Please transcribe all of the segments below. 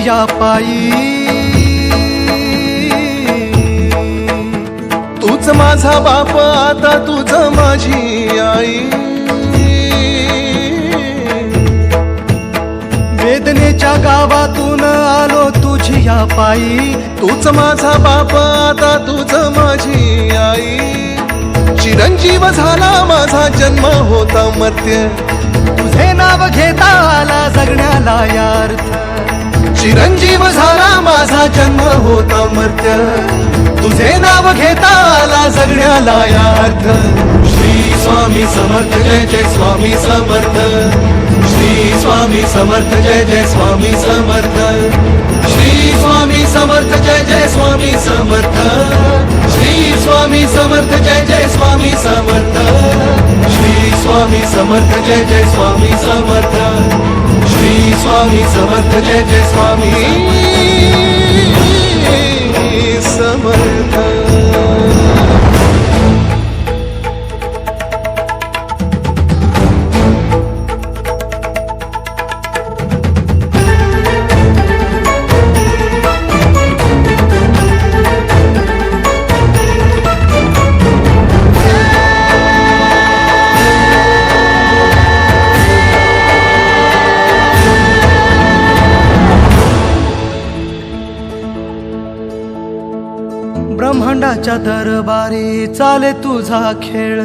तुझ्या पायी, तूच माझा बाप आता तूच माझी आई, वेदनेच्या गावातून आलो तुझ्या पायी, तूच माझा बाप आता तूच माझी आई, चिरंजीव झाला माझा जन्म होता मर्त्य, तुझे नाव घेता आला जगण्याला यार्थ, चिरंजीव झाला माझा जन्म होता मर्त्य, तुझे नाव घेता आला जगण्याला यार्थ. श्री स्वामी समर्थ जय जय स्वामी समर्थ, श्री स्वामी समर्थ जय जय स्वामी समर्थ, श्री स्वामी समर्थ जय जय स्वामी समर्थ, श्री स्वामी समर्थ जय जय स्वामी समर्थ, श्री स्वामी समर्थ जय जय स्वामी समर्थ, श्री स्वामी समर्थ जय जय स्वामी समर्थ. ब्रह्मांडाच्या दरबारी चाले तुझा खेळ,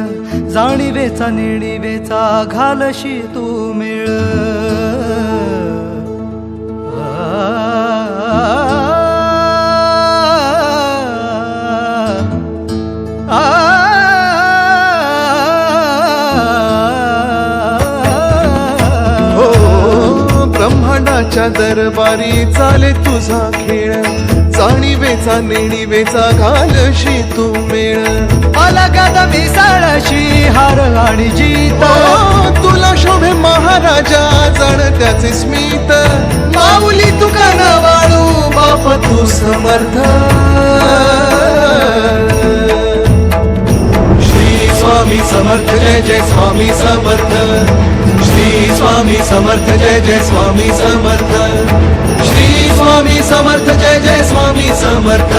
जाणीवेचा नेणीवेचा घालशी तू मेळ. ब्रह्मांडाच्या दरबारी चाले तुझा खेळ, जाणीवेचा नेणीवेचा घालशी तू मेळ. अलगद मिसळशी हार आणि जीत, तुला शोभे महाराजा जण त्याचे स्मित, माऊली तुका न वाळू बाप तू समर्थ. श्री स्वामी समर्थ जय जय स्वामी समर्थ, श्री स्वामी समर्थ जय जय स्वामी समर्थ, श्री स्वामी समर्थ जय जय स्वामी समर्थ,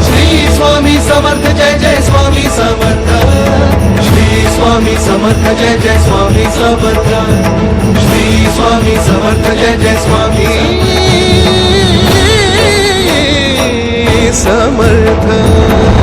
श्री स्वामी समर्थ जय जय स्वामी समर्थ, श्री स्वामी समर्थ जय जय स्वामी समर्थ, श्री स्वामी समर्थ जय जय स्वामी समर्थ.